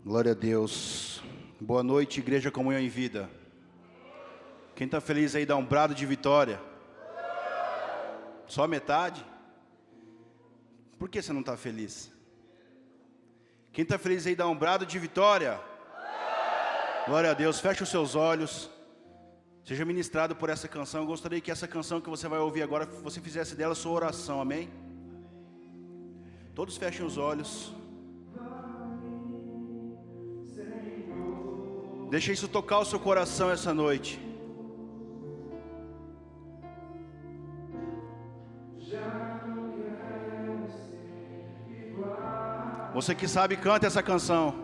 Glória a Deus. Boa noite, Igreja Comunhão em Vida. Quem está feliz aí dá um brado de vitória. Só metade? Por que você não está feliz? Quem está feliz aí dá um brado de vitória. Glória a Deus. Feche os seus olhos. Seja ministrado por essa canção. Eu gostaria que essa canção que você vai ouvir agora, você fizesse dela sua oração, amém? Todos fechem os olhos. Deixa isso tocar o seu coração essa noite. Você que sabe, canta essa canção.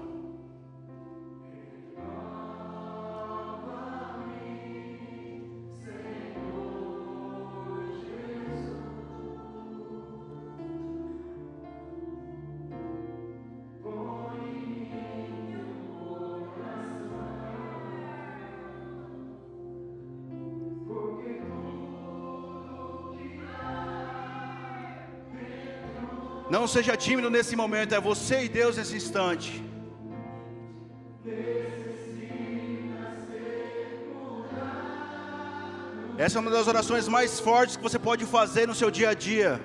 Não seja tímido nesse momento, é você e Deus nesse instante. Essa é uma das orações mais fortes que você pode fazer no seu dia a dia.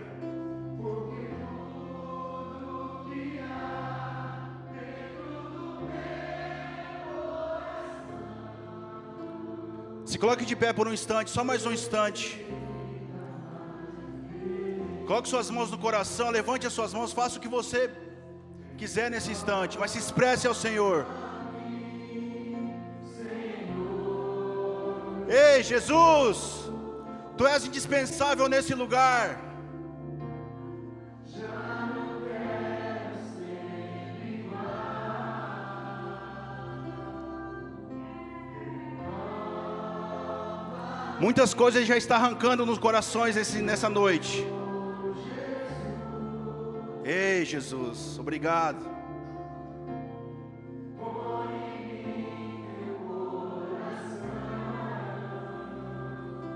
Se coloque de pé por um instante, só mais um instante. Coloque suas mãos no coração, levante as suas mãos, faça o que você quiser nesse instante, mas se expresse ao Senhor. Ei, Jesus, Tu és indispensável nesse lugar. Muitas coisas já estão arrancando nos corações nessa noite. Ei, Jesus, obrigado.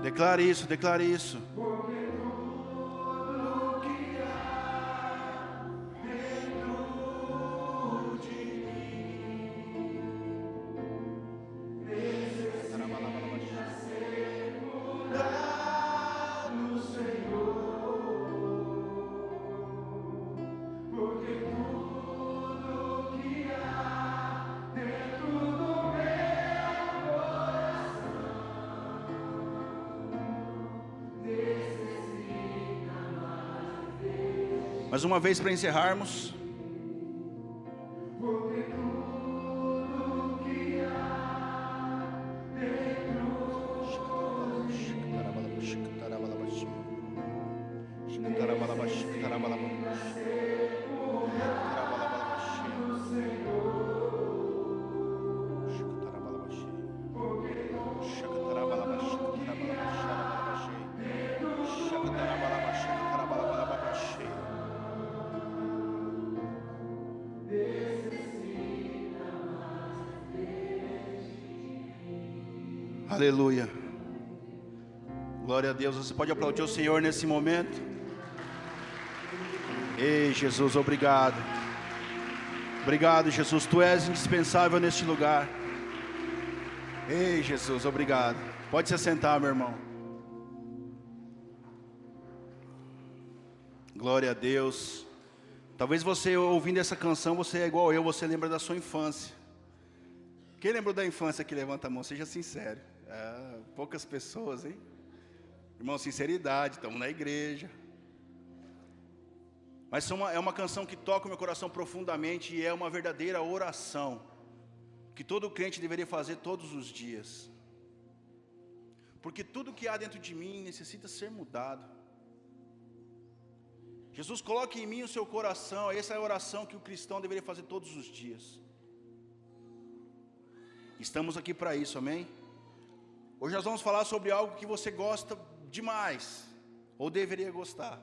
Declare isso, declare isso. Mais uma vez para encerrarmos. Aleluia. Glória a Deus. Você pode aplaudir o Senhor nesse momento. Ei, Jesus, obrigado. Obrigado, Jesus. Tu és indispensável neste lugar. Ei, Jesus, obrigado. Pode se sentar, meu irmão. Glória a Deus. Talvez você ouvindo essa canção, você é igual eu, você lembra da sua infância. Quem lembrou da infância que levanta a mão? Seja sincero. Poucas pessoas, hein? Irmão, sinceridade, estamos na igreja. Mas é uma canção que toca o meu coração profundamente e é uma verdadeira oração que todo crente deveria fazer todos os dias. Porque tudo que há dentro de mim necessita ser mudado. Jesus, coloque em mim o seu coração. Essa é a oração que o cristão deveria fazer todos os dias. Estamos aqui para isso, amém? Hoje nós vamos falar sobre algo que você gosta demais, ou deveria gostar.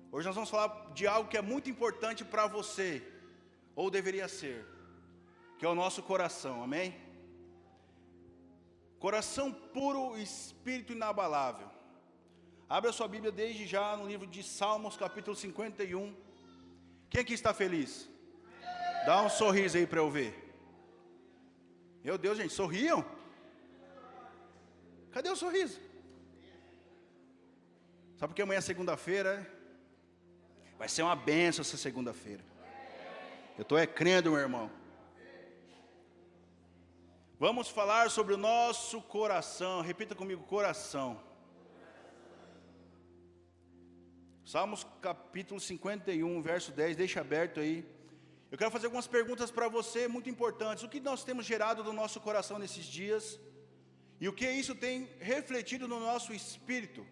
Hoje nós vamos falar de algo que é muito importante para você, ou deveria ser, que é o nosso coração, amém? Coração puro, espírito inabalável. Abra sua Bíblia desde já no livro de Salmos, capítulo 51. Quem aqui está feliz? Dá um sorriso aí para eu ver. Meu Deus, gente, sorriam? Cadê o sorriso? Sabe porque amanhã é segunda-feira? Vai ser uma bênção essa segunda-feira. Eu estou crendo, meu irmão. Vamos falar sobre o nosso coração. Repita comigo, coração. Salmos capítulo 51, verso 10, deixa aberto aí. Eu quero fazer algumas perguntas para você, muito importantes. O que nós temos gerado no nosso coração nesses dias? E o que isso tem refletido no nosso espírito?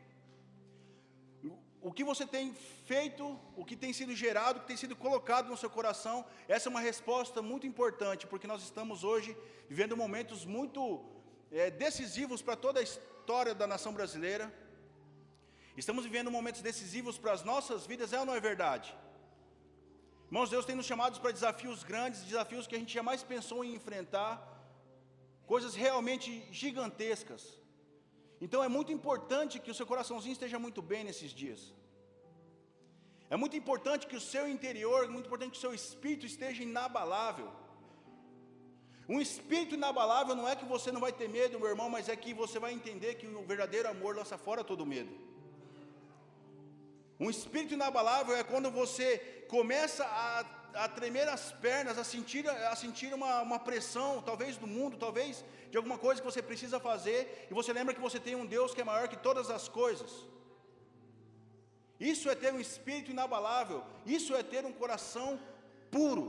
O que você tem feito, o que tem sido gerado, o que tem sido colocado no seu coração? Essa é uma resposta muito importante, porque nós estamos hoje vivendo momentos muito decisivos para toda a história da nação brasileira. Estamos vivendo momentos decisivos para as nossas vidas, é ou não é verdade? Irmãos, Deus tem nos chamados para desafios grandes, desafios que a gente jamais pensou em enfrentar, coisas realmente gigantescas. Então é muito importante que o seu coraçãozinho esteja muito bem nesses dias. É muito importante que o seu interior, é muito importante que o seu espírito esteja inabalável. Um espírito inabalável não é que você não vai ter medo, meu irmão, mas é que você vai entender que o verdadeiro amor lança fora todo medo. Um espírito inabalável é quando você começa a tremer as pernas, a sentir uma pressão, talvez do mundo, talvez de alguma coisa que você precisa fazer, e você lembra que você tem um Deus que é maior que todas as coisas. Isso é ter um espírito inabalável, isso é ter um coração puro.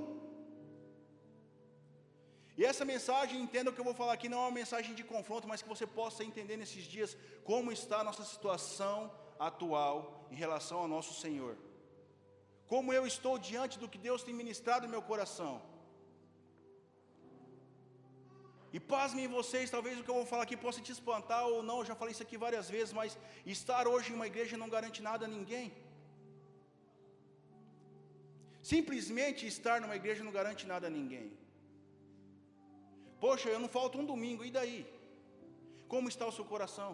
E essa mensagem, entenda o que eu vou falar aqui, não é uma mensagem de confronto, mas que você possa entender nesses dias como está a nossa situação atual em relação ao nosso Senhor. Como eu estou diante do que Deus tem ministrado em meu coração. E pasmem vocês, talvez o que eu vou falar aqui possa te espantar ou não, eu já falei isso aqui várias vezes, mas estar hoje em uma igreja não garante nada a ninguém. Simplesmente estar numa igreja não garante nada a ninguém. Poxa, eu não falto um domingo, e daí? Como está o seu coração?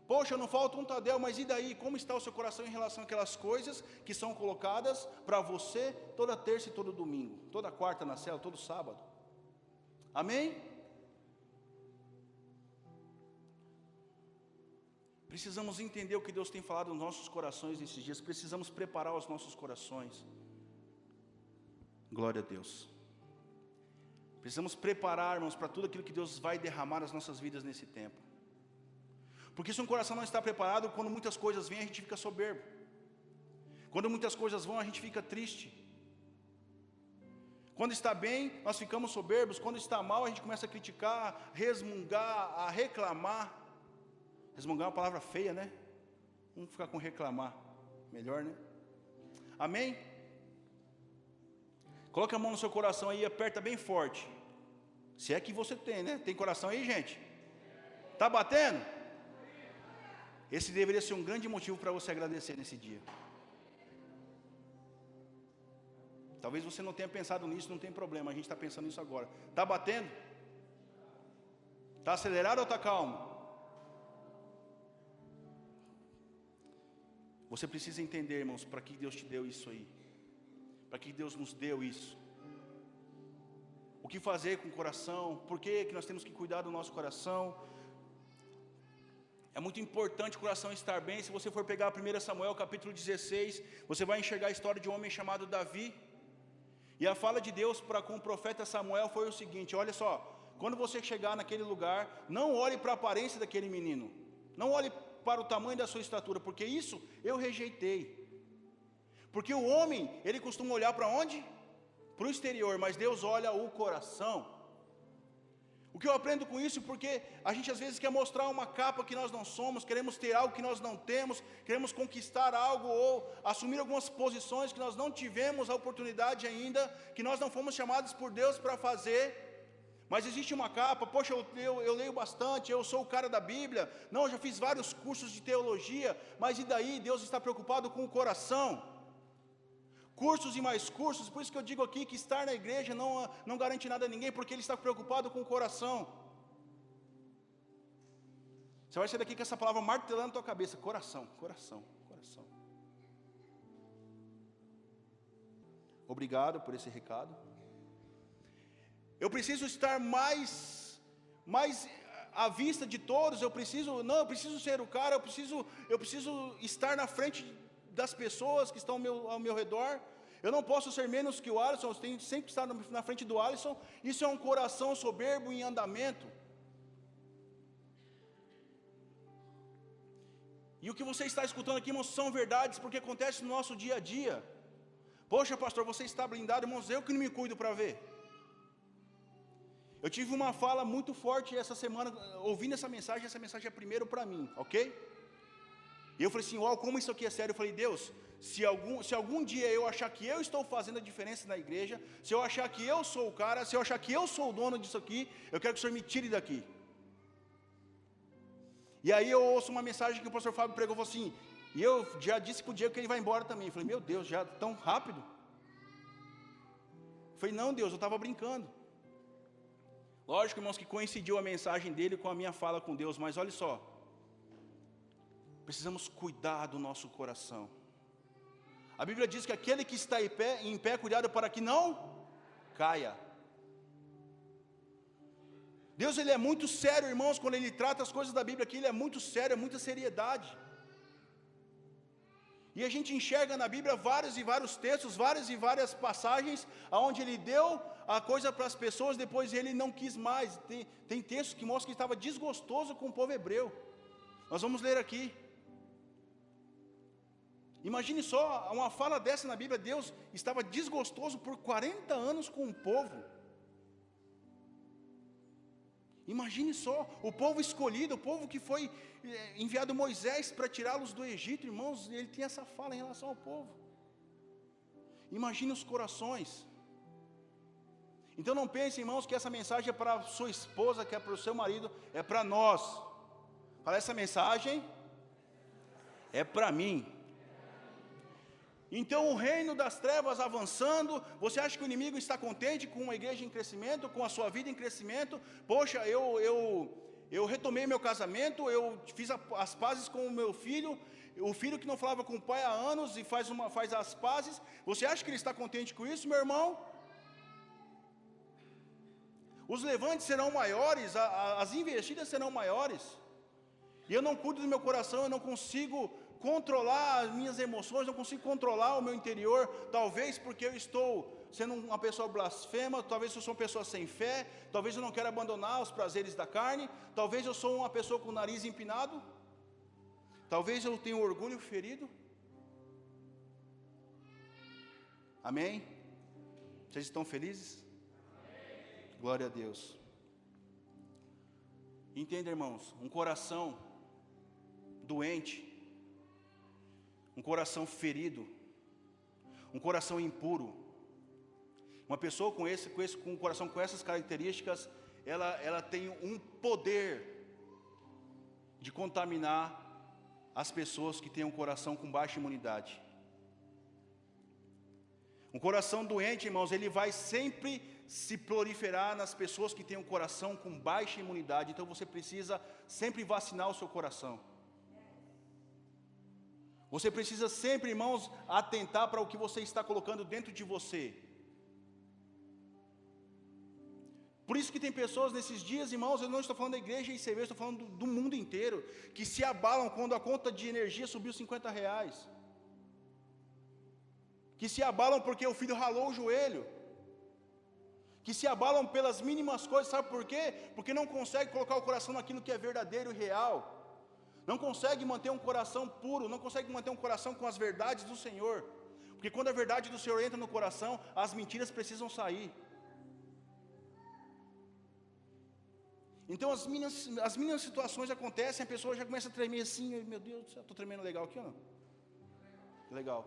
Poxa, eu não falta um Tadel, mas e daí? Como está o seu coração em relação àquelas coisas que são colocadas para você toda terça e todo domingo, toda quarta na cela, todo sábado? Amém? Precisamos entender o que Deus tem falado nos nossos corações nesses dias. Precisamos preparar os nossos corações. Glória a Deus. Precisamos preparar, irmãos, para tudo aquilo que Deus vai derramar nas nossas vidas nesse tempo. Porque se um coração não está preparado, quando muitas coisas vêm, a gente fica soberbo. Quando muitas coisas vão, a gente fica triste. Quando está bem, nós ficamos soberbos. Quando está mal, a gente começa a criticar, resmungar, a reclamar. Resmungar é uma palavra feia, né? Vamos ficar com reclamar. Melhor, né? Amém? Coloque a mão no seu coração aí e aperta bem forte. Se é que você tem, né? Tem coração aí, gente? Tá batendo? Esse deveria ser um grande motivo para você agradecer nesse dia. Talvez você não tenha pensado nisso, não tem problema, a gente está pensando nisso agora. Está batendo? Está acelerado ou está calmo? Você precisa entender, irmãos, para que Deus te deu isso aí. Para que Deus nos deu isso. O que fazer com o coração? Por que nós temos que cuidar do nosso coração? É muito importante o coração estar bem. Se você for pegar 1 Samuel capítulo 16, você vai enxergar a história de um homem chamado Davi. E a fala de Deus para com o profeta Samuel foi o seguinte: olha só, quando você chegar naquele lugar, não olhe para a aparência daquele menino, não olhe para o tamanho da sua estatura, porque isso eu rejeitei. Porque o homem, ele costuma olhar para onde? Para o exterior, mas Deus olha o coração. O que eu aprendo com isso? Porque a gente às vezes quer mostrar uma capa que nós não somos, queremos ter algo que nós não temos, queremos conquistar algo ou assumir algumas posições que nós não tivemos a oportunidade ainda, que nós não fomos chamados por Deus para fazer. Mas existe uma capa, poxa, eu leio bastante, eu sou o cara da Bíblia, não, eu já fiz vários cursos de teologia, mas e daí? Deus está preocupado com o coração. Cursos e mais cursos, por isso que eu digo aqui que estar na igreja não garante nada a ninguém, porque Ele está preocupado com o coração. Você vai sair daqui com essa palavra martelando na tua cabeça: coração, coração, coração. Obrigado por esse recado. Eu preciso estar mais à vista de todos. Eu preciso ser o cara. Eu preciso estar na frente das pessoas que estão ao meu redor. Eu não posso ser menos que o Alisson. Eu tenho sempre que estar na frente do Alisson. Isso é um coração soberbo em andamento. E o que você está escutando aqui, irmãos, são verdades, porque acontece no nosso dia a dia. Poxa, pastor, você está blindado, irmãos, eu que não me cuido para ver. Eu tive uma fala muito forte essa semana, ouvindo essa mensagem é primeiro para mim, ok? E eu falei assim, uau, como isso aqui é sério? Eu falei, Deus, se algum dia eu achar que eu estou fazendo a diferença na igreja, se eu achar que eu sou o cara, se eu achar que eu sou o dono disso aqui, eu quero que o Senhor me tire daqui. E aí eu ouço uma mensagem que o pastor Fábio pregou, falou assim, e eu já disse para o Diego que ele vai embora também. Eu falei, meu Deus, já tão rápido? Eu falei, não, Deus, eu estava brincando. Lógico, irmãos, que coincidiu a mensagem dele com a minha fala com Deus, mas olha só, precisamos cuidar do nosso coração. A Bíblia diz que aquele que está em pé, cuidado para que não caia. Deus, Ele é muito sério, irmãos, quando Ele trata as coisas da Bíblia aqui, Ele é muito sério, é muita seriedade. E a gente enxerga na Bíblia vários e vários textos, várias e várias passagens, onde Ele deu a coisa para as pessoas, depois Ele não quis mais. Tem textos que mostram que estava desgostoso com o povo hebreu. Nós vamos ler aqui. Imagine só, uma fala dessa na Bíblia, Deus estava desgostoso por 40 anos com o povo. Imagine só, o povo escolhido, o povo que foi enviado Moisés para tirá-los do Egito, irmãos, ele tem essa fala em relação ao povo. Imagine os corações. Então não pense, irmãos, que essa mensagem é para a sua esposa, que é para o seu marido, é para nós. Fala, essa mensagem é para mim. Então o reino das trevas avançando, você acha que o inimigo está contente com uma igreja em crescimento, com a sua vida em crescimento? Poxa, eu retomei meu casamento, eu fiz as pazes com o meu filho, o filho que não falava com o pai há anos e faz as pazes. Você acha que ele está contente com isso, meu irmão? Os levantes serão maiores, as investidas serão maiores, e eu não cuido do meu coração, eu não consigo controlar as minhas emoções, não consigo controlar o meu interior, talvez porque eu estou sendo uma pessoa blasfema, talvez eu sou uma pessoa sem fé, talvez eu não quero abandonar os prazeres da carne, talvez eu sou uma pessoa com o nariz empinado, talvez eu tenha orgulho ferido. Amém? Vocês estão felizes? Amém. Glória a Deus. Entenda, irmãos, um coração doente, um coração ferido, um coração impuro, uma pessoa com um coração com essas características, ela tem um poder de contaminar as pessoas que têm um coração com baixa imunidade. Um coração doente, irmãos, ele vai sempre se proliferar nas pessoas que têm um coração com baixa imunidade. Então você precisa sempre vacinar o seu coração. Você precisa sempre, irmãos, atentar para o que você está colocando dentro de você. Por isso que tem pessoas nesses dias, irmãos, eu não estou falando da igreja e ICB, estou falando do mundo inteiro, que se abalam quando a conta de energia subiu R$50. Que se abalam porque o filho ralou o joelho. Que se abalam pelas mínimas coisas, sabe por quê? Porque não consegue colocar o coração naquilo que é verdadeiro e real. Não consegue manter um coração puro, não consegue manter um coração com as verdades do Senhor. Porque quando a verdade do Senhor entra no coração, as mentiras precisam sair. Então as mínimas situações acontecem, a pessoa já começa a tremer assim, meu Deus do céu, estou tremendo legal aqui ou não? Legal.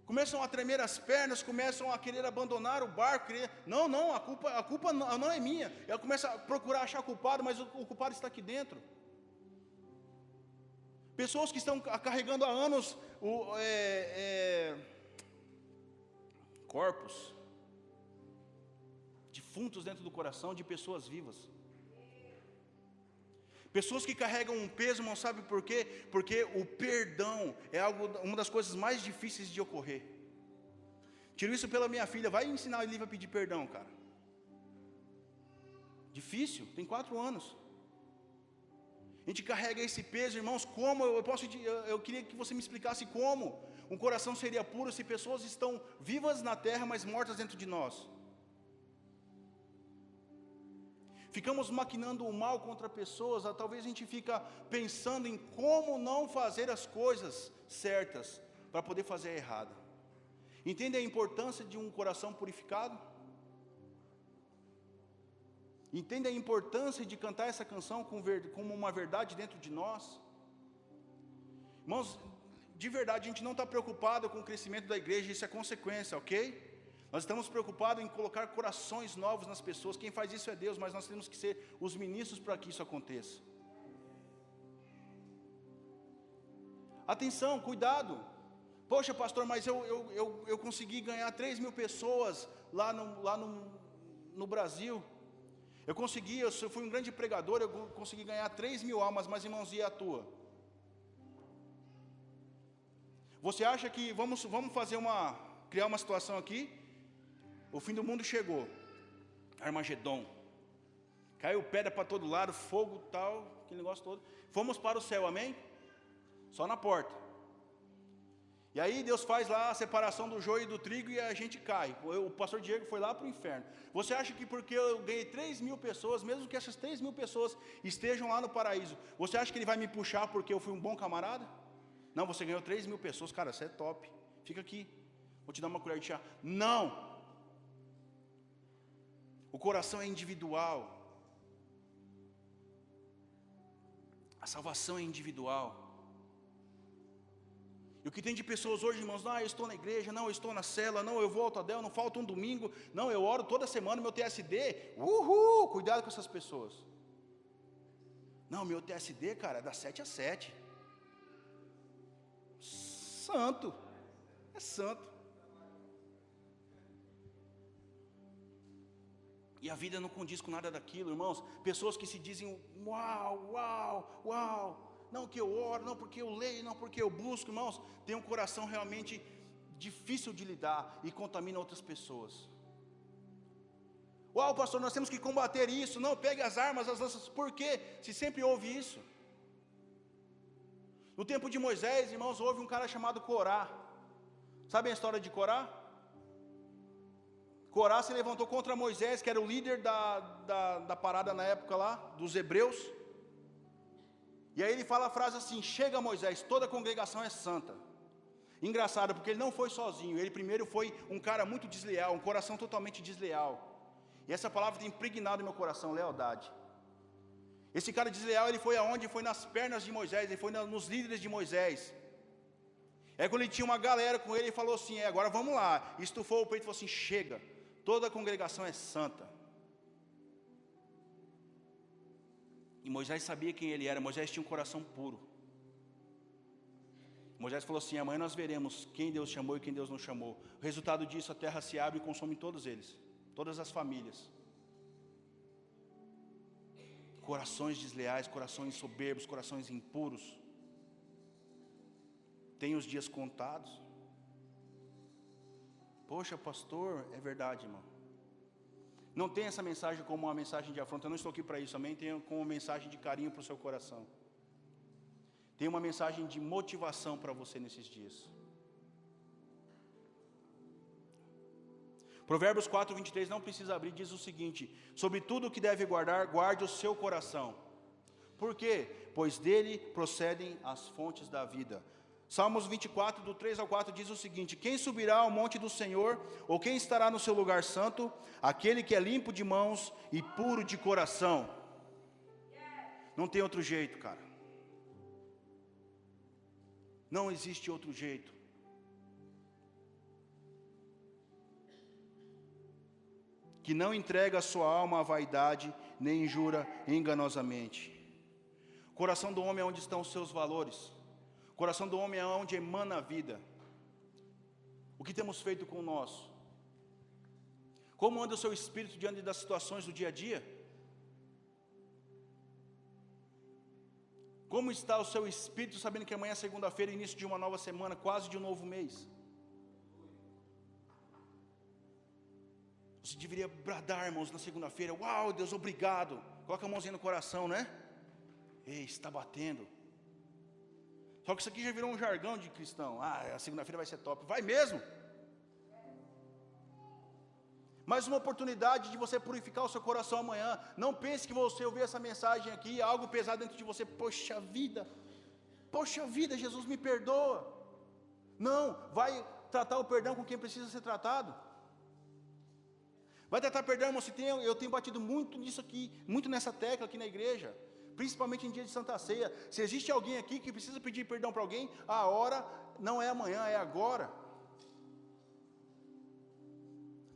Começam a tremer as pernas, começam a querer abandonar o barco, não, a culpa não é minha. Ela começa a procurar achar culpado, mas o culpado está aqui dentro. Pessoas que estão carregando há anos corpos defuntos dentro do coração de pessoas vivas. Pessoas que carregam um peso, não sabe por quê? Porque o perdão é uma das coisas mais difíceis de ocorrer. Tiro isso pela minha filha, vai ensinar a Lívia a pedir perdão, cara. Difícil, tem 4 anos. A gente carrega esse peso, irmãos. Como eu queria que você me explicasse como um coração seria puro se pessoas estão vivas na terra, mas mortas dentro de nós. Ficamos maquinando o mal contra pessoas, talvez a gente fica pensando em como não fazer as coisas certas para poder fazer a errada. Entende a importância de um coração purificado? Entende a importância de cantar essa canção como uma verdade dentro de nós? Irmãos, de verdade, a gente não está preocupado com o crescimento da igreja, isso é consequência, ok? Nós estamos preocupados em colocar corações novos nas pessoas. Quem faz isso é Deus, mas nós temos que ser os ministros para que isso aconteça. Atenção, cuidado. Poxa, pastor, mas eu consegui ganhar 3.000 pessoas lá no Brasil. Eu fui um grande pregador, eu consegui ganhar 3.000 almas, mas irmãos, e a tua? Você acha que, vamos criar uma situação aqui? O fim do mundo chegou, Armagedon, caiu pedra para todo lado, fogo tal, aquele negócio todo. Fomos para o céu, amém? Só na porta. E aí Deus faz lá a separação do joio e do trigo e a gente cai. O pastor Diego foi lá para o inferno. Você acha que porque eu ganhei 3.000 pessoas, mesmo que essas 3.000 pessoas estejam lá no paraíso, você acha que ele vai me puxar porque eu fui um bom camarada? Não, você ganhou 3.000 pessoas, cara, você é top, fica aqui, vou te dar uma colher de chá. Não! O coração é individual. A salvação é individual. E o que tem de pessoas hoje, irmãos, eu estou na igreja, não, eu estou na cela, não, eu vou ao Tadel, não falta um domingo, não, eu oro toda semana, meu TSD, cuidado com essas pessoas. Não, meu TSD, cara, é das 7 às 7. Santo, é santo. E a vida não condiz com nada daquilo, irmãos. Pessoas que se dizem, uau. Não que eu oro, não porque eu leio, não porque eu busco, irmãos. Tem um coração realmente difícil de lidar e contamina outras pessoas. Uau, pastor, nós temos que combater isso. Não, pegue as armas, as lanças. Por quê? Se sempre houve isso. No tempo de Moisés, irmãos, houve um cara chamado Corá. Sabem a história de Corá? Corá se levantou contra Moisés, que era o líder da parada na época lá, dos hebreus. E aí ele fala a frase assim: chega Moisés, toda a congregação é santa. Engraçado, porque ele não foi sozinho, ele primeiro foi um cara muito desleal, um coração totalmente desleal. E essa palavra tem impregnado no meu coração, lealdade. Esse cara desleal, ele foi aonde? Foi nas pernas de Moisés, ele foi nos líderes de Moisés. É quando ele tinha uma galera com ele, ele falou assim, agora vamos lá. Estufou o peito e falou assim, chega, toda a congregação é santa. E Moisés sabia quem ele era, Moisés tinha um coração puro. Moisés falou assim, amanhã nós veremos quem Deus chamou e quem Deus não chamou. O resultado disso, a terra se abre e consome todos eles, todas as famílias. Corações desleais, corações soberbos, corações impuros. Tem os dias contados. Poxa, pastor, é verdade, irmão. Não tem essa mensagem como uma mensagem de afronta, eu não estou aqui para isso, também tenho como uma mensagem de carinho para o seu coração. Tem uma mensagem de motivação para você nesses dias. Provérbios 4, 23, não precisa abrir, diz o seguinte: sobre tudo o que deve guardar, guarde o seu coração. Por quê? Pois dele procedem as fontes da vida. Salmos 24, do 3 ao 4, diz o seguinte: quem subirá ao monte do Senhor, ou quem estará no seu lugar santo? Aquele que é limpo de mãos e puro de coração. Não tem outro jeito, cara. Não existe outro jeito. Que não entrega a sua alma à vaidade, nem jura enganosamente. O coração do homem é onde estão os seus valores. O coração do homem é onde emana a vida. O que temos feito com o nosso? Como anda o seu espírito diante das situações do dia a dia? Como está o seu espírito sabendo que amanhã é segunda-feira, início de uma nova semana, quase de um novo mês? Você deveria bradar, irmãos, na segunda-feira: uau, Deus, obrigado. Coloca a mãozinha no coração, né? Ei, está batendo. Só que isso aqui já virou um jargão de cristão. A segunda-feira vai ser top. Vai mesmo. Mais uma oportunidade de você purificar o seu coração amanhã. Não pense que você ouvir essa mensagem aqui, algo pesado dentro de você. Poxa vida, Jesus me perdoa. Não, vai tratar o perdão com quem precisa ser tratado. Vai tratar perdão, irmão. Eu tenho batido muito nisso aqui, muito nessa tecla aqui na igreja, principalmente em dia de Santa Ceia. Se existe alguém aqui que precisa pedir perdão para alguém, a hora não é amanhã, é agora.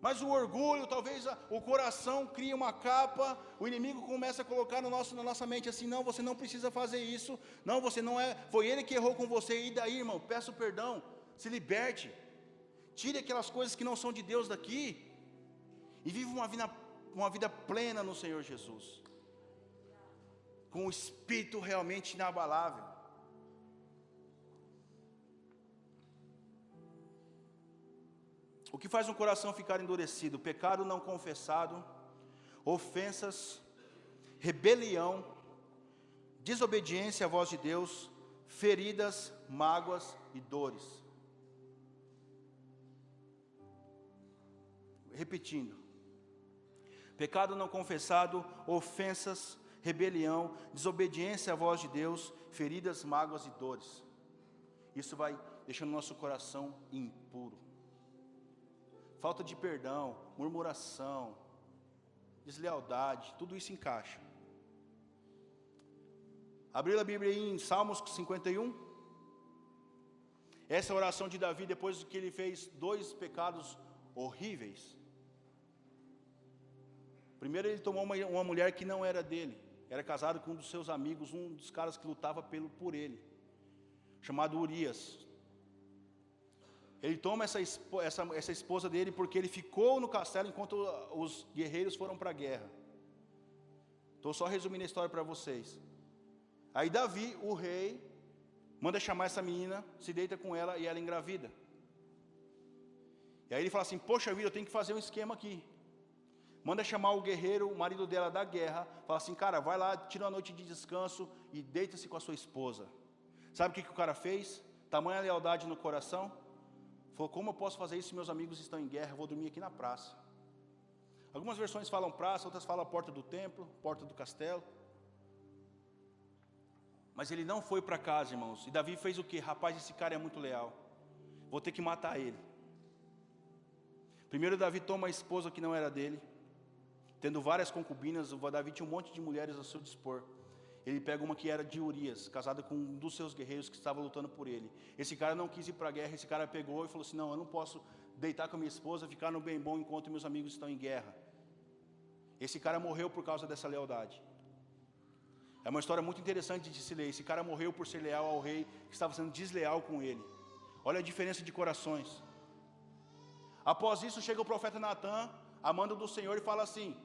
Mas o orgulho, talvez o coração cria uma capa, o inimigo começa a colocar na nossa mente assim: não, você não precisa fazer isso, não, você não é, foi ele que errou com você, e daí, irmão, peça o perdão, se liberte, tire aquelas coisas que não são de Deus daqui, e viva uma vida plena no Senhor Jesus, com o espírito realmente inabalável. O que faz um coração ficar endurecido? Pecado não confessado, ofensas, rebelião, desobediência à voz de Deus, feridas, mágoas e dores. Repetindo: pecado não confessado, ofensas, rebelião, desobediência à voz de Deus, feridas, mágoas e dores. Isso vai deixando o nosso coração impuro. Falta de perdão, murmuração, deslealdade, tudo isso encaixa. Abriu a Bíblia aí em Salmos 51. Essa oração de Davi, depois que ele fez 2 pecados horríveis. Primeiro, ele tomou uma mulher que não era dele, era casado com um dos seus amigos, um dos caras que lutava por ele, chamado Urias. Ele toma essa esposa dele porque ele ficou no castelo enquanto os guerreiros foram para a guerra. Estou só resumindo a história para vocês. Aí Davi, o rei, manda chamar essa menina, se deita com ela e ela engravida. E aí ele fala assim: poxa vida, eu tenho que fazer um esquema aqui. Manda chamar o guerreiro, o marido dela da guerra, fala assim: cara, vai lá, tira uma noite de descanso e deita-se com a sua esposa. Sabe o que o cara fez? Tamanha lealdade no coração. Falou: como eu posso fazer isso se meus amigos estão em guerra? Eu vou dormir aqui na praça. Algumas versões falam praça, outras falam a porta do templo, porta do castelo. Mas ele não foi para casa, irmãos. E Davi fez o quê? Rapaz, esse cara é muito leal, vou ter que matar ele. Primeiro Davi toma a esposa que não era dele, tendo várias concubinas. O Davi tinha um monte de mulheres a seu dispor. Ele pega uma que era de Urias, casada com um dos seus guerreiros que estava lutando por ele. Esse cara não quis ir para a guerra. Esse cara pegou e falou assim: não, eu não posso deitar com a minha esposa, ficar no bem bom enquanto meus amigos estão em guerra. Esse cara morreu por causa dessa lealdade. É uma história muito interessante de se ler. Esse cara morreu por ser leal ao rei que estava sendo desleal com ele. Olha a diferença de corações. Após isso chega o profeta Natã, a mando do Senhor, e fala assim: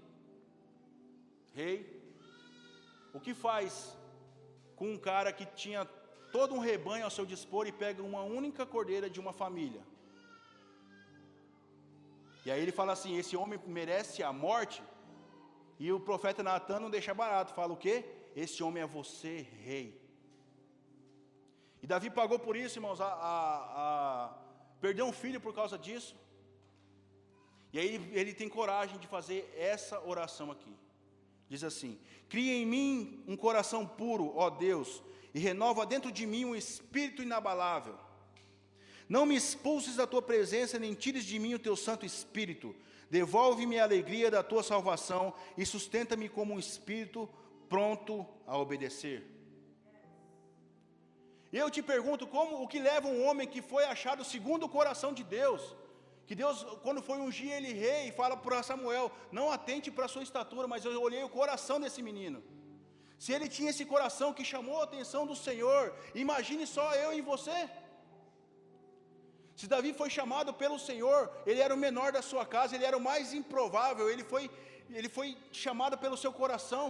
rei, o que faz com um cara que tinha todo um rebanho ao seu dispor e pega uma única cordeira de uma família? E aí ele fala assim: esse homem merece a morte. E o profeta Natã não deixa barato, fala o quê? Esse homem é você, rei. E Davi pagou por isso, irmãos, perdeu um filho por causa disso. E aí ele tem coragem de fazer essa oração aqui. Diz assim: cria em mim um coração puro, ó Deus, e renova dentro de mim um espírito inabalável. Não me expulses da tua presença, nem tires de mim o teu santo espírito. Devolve-me a alegria da tua salvação e sustenta-me como um espírito pronto a obedecer. E eu te pergunto, o que leva um homem que foi achado segundo o coração de Deus, que Deus, quando foi ungir ele rei, fala para Samuel: não atente para a sua estatura, mas eu olhei o coração desse menino. Se ele tinha esse coração que chamou a atenção do Senhor, imagine só eu e você. Se Davi foi chamado pelo Senhor, ele era o menor da sua casa, ele era o mais improvável, ele foi chamado pelo seu coração,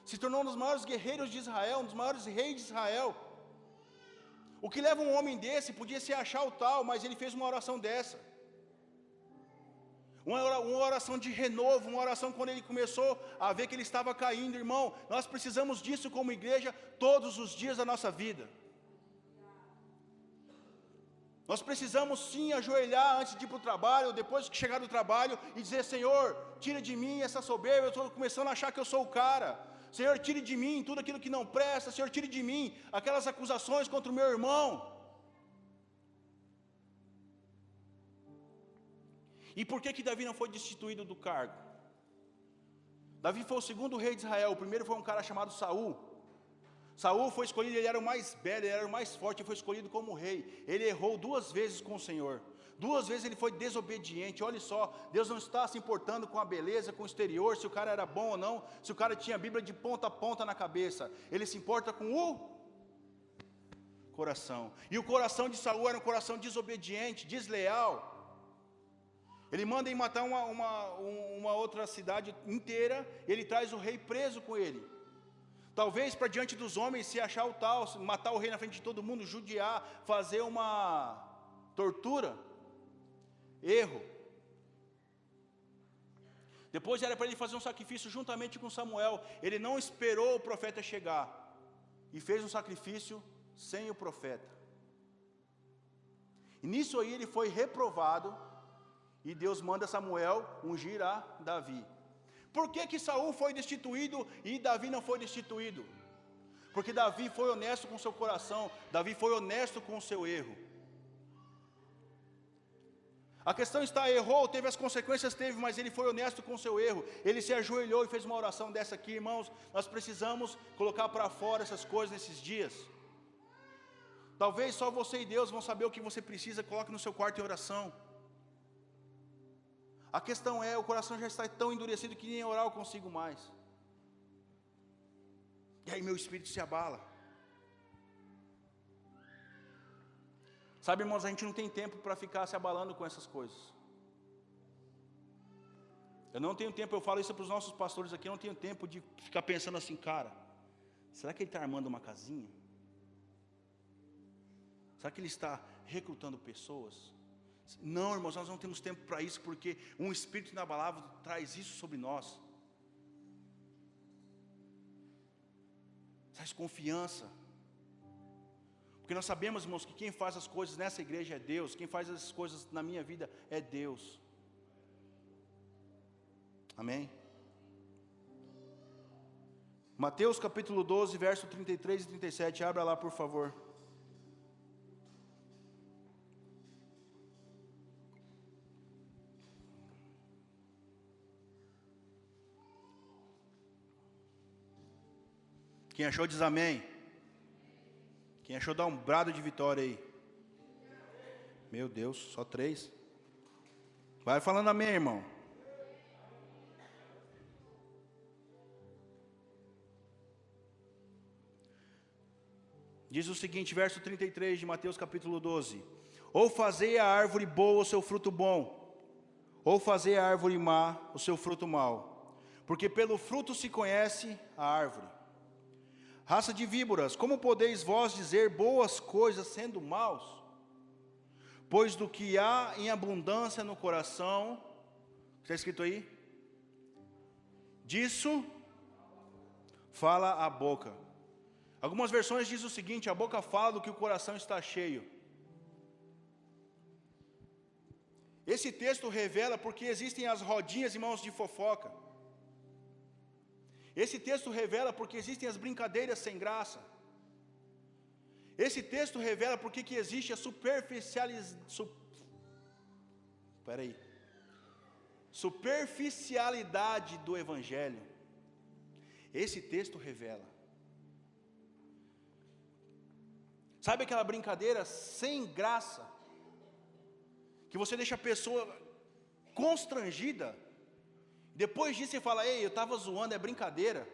se tornou um dos maiores guerreiros de Israel, um dos maiores reis de Israel. O que leva um homem desse, podia se achar o tal, mas ele fez uma oração dessa. uma oração de renovo, uma oração quando ele começou a ver que ele estava caindo. Irmão, nós precisamos disso como igreja todos os dias da nossa vida. Nós precisamos sim ajoelhar antes de ir para o trabalho, depois que chegar do trabalho, e dizer: Senhor, tira de mim essa soberba, eu estou começando a achar que eu sou o cara. Senhor, tire de mim tudo aquilo que não presta. Senhor, tire de mim aquelas acusações contra o meu irmão. E por que Davi não foi destituído do cargo? Davi foi o segundo rei de Israel. O primeiro foi um cara chamado Saul. Saul foi escolhido, ele era o mais belo, ele era o mais forte, ele foi escolhido como rei. Ele errou 2 vezes com o Senhor. 2 vezes ele foi desobediente. Olha só, Deus não está se importando com a beleza, com o exterior, se o cara era bom ou não, se o cara tinha a Bíblia de ponta a ponta na cabeça. Ele se importa com o coração. E o coração de Saul era um coração desobediente, desleal. Ele manda em matar uma outra cidade inteira, ele traz o rei preso com ele. Talvez para diante dos homens se achar o tal, matar o rei na frente de todo mundo, judiar, fazer uma tortura, erro. Depois era para ele fazer um sacrifício juntamente com Samuel. Ele não esperou o profeta chegar e fez um sacrifício sem o profeta. E nisso aí ele foi reprovado e Deus manda Samuel ungir a Davi. Por que Saul foi destituído e Davi não foi destituído? Porque Davi foi honesto com seu coração, Davi foi honesto com o seu erro. A questão está, errou, teve as consequências, teve, mas ele foi honesto com o seu erro. Ele se ajoelhou e fez uma oração dessa aqui. Irmãos, nós precisamos colocar para fora essas coisas nesses dias. Talvez só você e Deus vão saber o que você precisa, coloque no seu quarto em oração. A questão é, o coração já está tão endurecido que nem orar eu consigo mais. E aí meu espírito se abala. Sabe, irmãos, a gente não tem tempo para ficar se abalando com essas coisas. Eu não tenho tempo, eu falo isso para os nossos pastores aqui, eu não tenho tempo de ficar pensando assim, cara, será que ele está armando uma casinha? Será que ele está recrutando pessoas? Não, irmãos, nós não temos tempo para isso, porque um espírito inabalável traz isso sobre nós. Traz confiança. Porque nós sabemos, irmãos, que quem faz as coisas nessa igreja é Deus. Quem faz as coisas na minha vida é Deus. Amém? Mateus capítulo 12, verso 33 e 37. Abra lá, por favor. Quem achou diz amém. Quem achou dá um brado de vitória aí. Meu Deus, só 3. Vai falando amém, irmão. Diz o seguinte, verso 33 de Mateus capítulo 12. Ou fazei a árvore boa o seu fruto bom, ou fazei a árvore má o seu fruto mau. Porque pelo fruto se conhece a árvore. Raça de víboras, como podeis vós dizer boas coisas sendo maus? Pois do que há em abundância no coração, está escrito aí? Disso fala a boca. Algumas versões dizem o seguinte, a boca fala do que o coração está cheio. Esse texto revela porque existem as rodinhas, irmãos, de fofoca. Esse texto revela porque existem as brincadeiras sem graça. Esse texto revela porque que existe a superficialidade do Evangelho. Esse texto revela. Sabe aquela brincadeira sem graça? Que você deixa a pessoa constrangida. Depois disso você fala, ei, eu estava zoando, é brincadeira.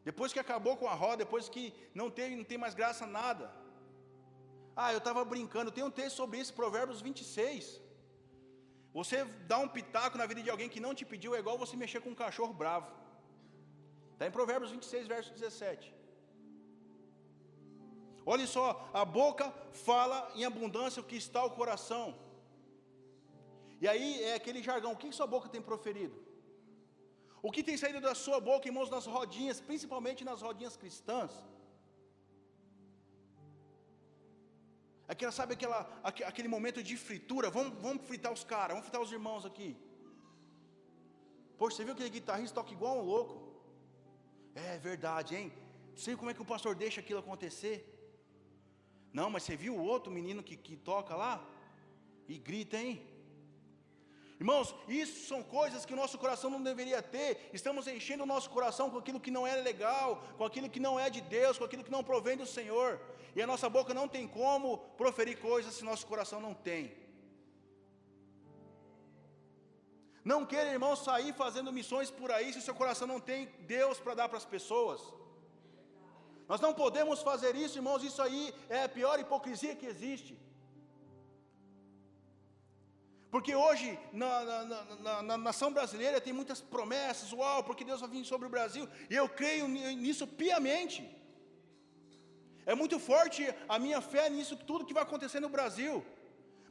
Depois que acabou com a roda, depois que não tem mais graça nada. Ah, eu estava brincando, tem um texto sobre isso, Provérbios 26. Você dá um pitaco na vida de alguém que não te pediu, é igual você mexer com um cachorro bravo. Está em Provérbios 26, verso 17. Olha só, a boca fala em abundância o que está o coração. E aí é aquele jargão, o que sua boca tem proferido? O que tem saído da sua boca, irmãos, nas rodinhas, principalmente nas rodinhas cristãs? Sabe aquele momento de fritura, vamos fritar os caras, vamos fritar os irmãos aqui. Poxa, você viu aquele guitarrista toca igual um louco? É verdade, hein? Não sei como é que o pastor deixa aquilo acontecer. Não, mas você viu o outro menino que toca lá? E grita, hein? Irmãos, isso são coisas que o nosso coração não deveria ter. Estamos enchendo o nosso coração com aquilo que não é legal, com aquilo que não é de Deus, com aquilo que não provém do Senhor. E a nossa boca não tem como proferir coisas se nosso coração não tem. Não queira, irmão, sair fazendo missões por aí se o seu coração não tem Deus para dar para as pessoas. Nós não podemos fazer isso, irmãos, isso aí é a pior hipocrisia que existe. Porque hoje, na nação brasileira, tem muitas promessas, uau, porque Deus vai vir sobre o Brasil, e eu creio nisso piamente. É muito forte a minha fé nisso, tudo que vai acontecer no Brasil.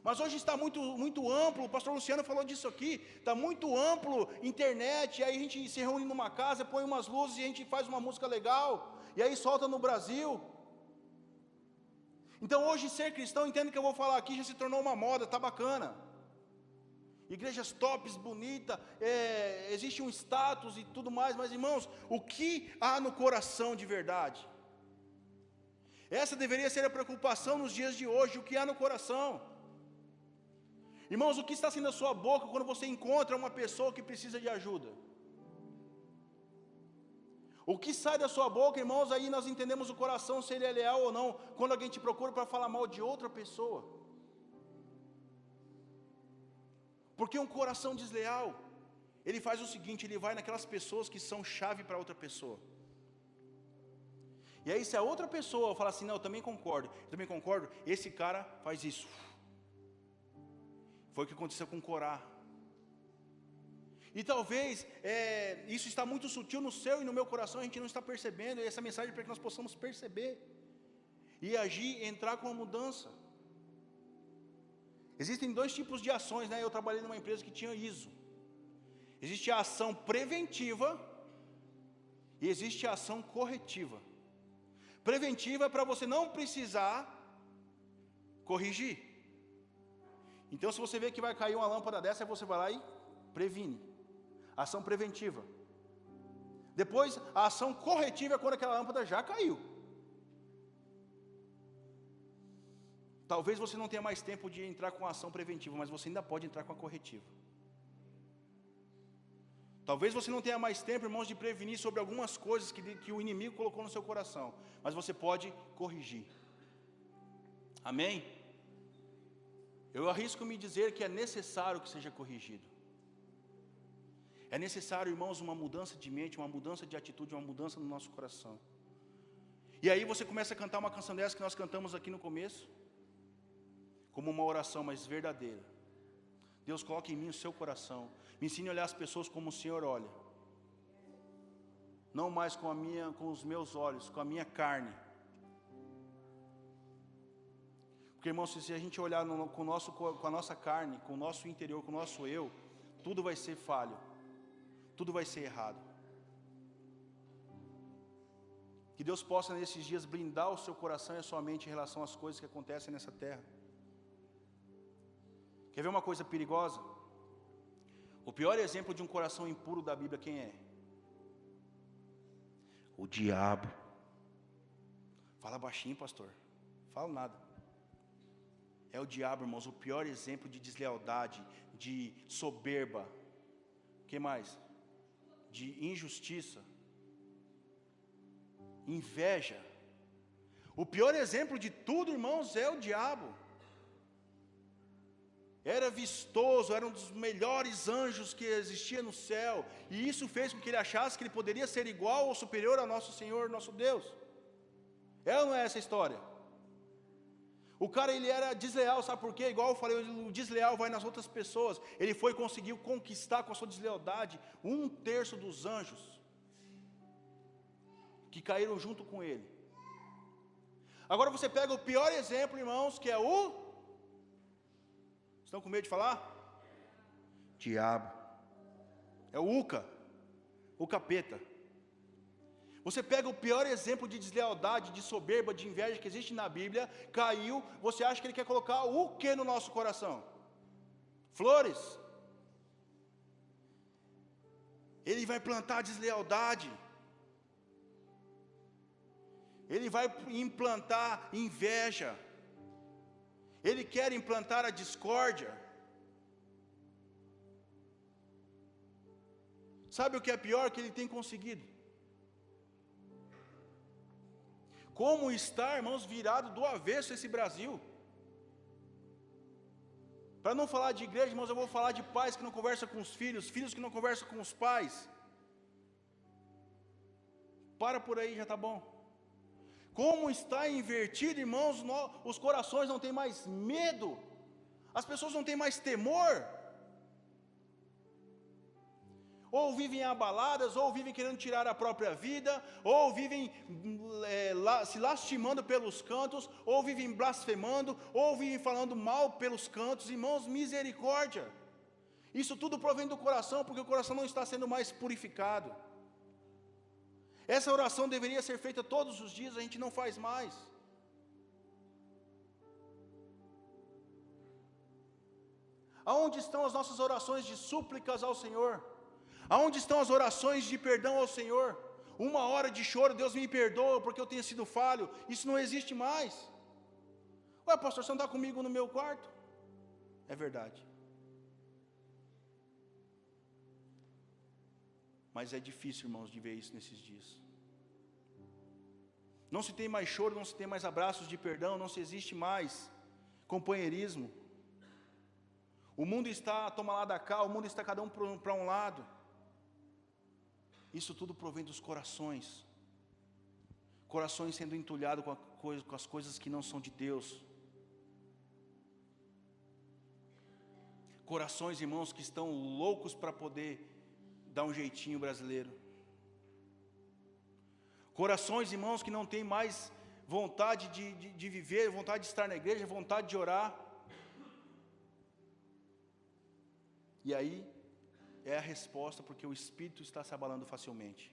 Mas hoje está muito amplo, o pastor Luciano falou disso aqui, está muito amplo, internet, aí a gente se reúne numa casa, põe umas luzes e a gente faz uma música legal, e aí solta no Brasil. Então hoje ser cristão, entendo que eu vou falar aqui, já se tornou uma moda, está bacana. Igrejas tops, bonita, existe um status e tudo mais, mas irmãos, o que há no coração de verdade? Essa deveria ser a preocupação nos dias de hoje, o que há no coração. Irmãos, o que está saindo da sua boca quando você encontra uma pessoa que precisa de ajuda? O que sai da sua boca, irmãos, aí nós entendemos o coração, se ele é leal ou não, quando alguém te procura para falar mal de outra pessoa. Porque um coração desleal, ele faz o seguinte, ele vai naquelas pessoas que são chave para outra pessoa. E aí se a outra pessoa fala assim, não, eu também concordo, esse cara faz isso. Foi o que aconteceu com Corá. E talvez isso está muito sutil no seu e no meu coração, a gente não está percebendo, e essa mensagem é para que nós possamos perceber, e agir, entrar com a mudança. Existem dois tipos de ações, né? Eu trabalhei numa empresa que tinha ISO. Existe a ação preventiva e existe a ação corretiva. Preventiva é para você não precisar corrigir. Então se você vê que vai cair uma lâmpada dessa, você vai lá e previne. Ação preventiva. Depois a ação corretiva é quando aquela lâmpada já caiu. Talvez você não tenha mais tempo de entrar com a ação preventiva, mas você ainda pode entrar com a corretiva. Talvez você não tenha mais tempo, irmãos, de prevenir sobre algumas coisas que o inimigo colocou no seu coração, mas você pode corrigir. Amém? Eu arrisco me dizer que é necessário que seja corrigido. É necessário, irmãos, uma mudança de mente, uma mudança de atitude, uma mudança no nosso coração. E aí você começa a cantar uma canção dessa que nós cantamos aqui no começo, como uma oração mais verdadeira. Deus, coloque em mim o seu coração, me ensine a olhar as pessoas como o Senhor olha, não mais com os meus olhos, com a minha carne. Porque, irmãos, se a gente olhar com a nossa carne, com o nosso interior, com o nosso eu, tudo vai ser falho, tudo vai ser errado. Que Deus possa nesses dias blindar o seu coração e a sua mente em relação às coisas que acontecem nessa terra. Quer ver uma coisa perigosa? O pior exemplo de um coração impuro da Bíblia, quem é? O diabo. Fala baixinho, pastor. Fala nada. É o diabo, irmãos, o pior exemplo de deslealdade, de soberba. O que mais? De injustiça. Inveja. O pior exemplo de tudo, irmãos, é o diabo. Era vistoso, era um dos melhores anjos que existia no céu, e isso fez com que ele achasse que ele poderia ser igual ou superior ao nosso Senhor, nosso Deus. É ou não é essa história? O cara, ele era desleal, sabe por quê? Igual eu falei, o desleal vai nas outras pessoas. Ele conseguiu conquistar com a sua deslealdade 1/3 dos anjos que caíram junto com ele. Agora você pega o pior exemplo, irmãos, que é o... Estão com medo de falar? Diabo. É o Uca, o capeta. Você pega o pior exemplo de deslealdade, de soberba, de inveja que existe na Bíblia, Caim, você acha que ele quer colocar o que no nosso coração? Flores. Ele vai plantar deslealdade. Ele vai implantar inveja. Ele quer implantar a discórdia. Sabe o que é pior? Que ele tem conseguido. Como está, irmãos, virado do avesso esse Brasil? Para não falar de igreja, irmãos, eu vou falar de pais que não conversam com os filhos, filhos que não conversam com os pais. Para por aí, já está bom. Como está invertido, irmãos, os corações não têm mais medo, as pessoas não têm mais temor. Ou vivem abaladas, ou vivem querendo tirar a própria vida, ou vivem se lastimando pelos cantos, ou vivem blasfemando, ou vivem falando mal pelos cantos. Irmãos, misericórdia. Isso tudo provém do coração, porque o coração não está sendo mais purificado. Essa oração deveria ser feita todos os dias, a gente não faz mais. Aonde estão as nossas orações de súplicas ao Senhor? Aonde estão as orações de perdão ao Senhor? Uma hora de choro, Deus me perdoa porque eu tenho sido falho. Isso não existe mais. Ué, pastor, você não está comigo no meu quarto? É verdade. Mas é difícil, irmãos, de ver isso nesses dias. Não se tem mais choro, não se tem mais abraços de perdão, não se existe mais companheirismo. O mundo está toma lá da cá, o mundo está cada um para um lado. Isso tudo provém dos corações. Corações sendo entulhados com as coisas que não são de Deus. Corações, irmãos, que estão loucos para poder dar um jeitinho brasileiro. Corações, irmãos, que não têm mais vontade de viver, vontade de estar na igreja, vontade de orar. E aí, é a resposta, porque o Espírito está se abalando facilmente.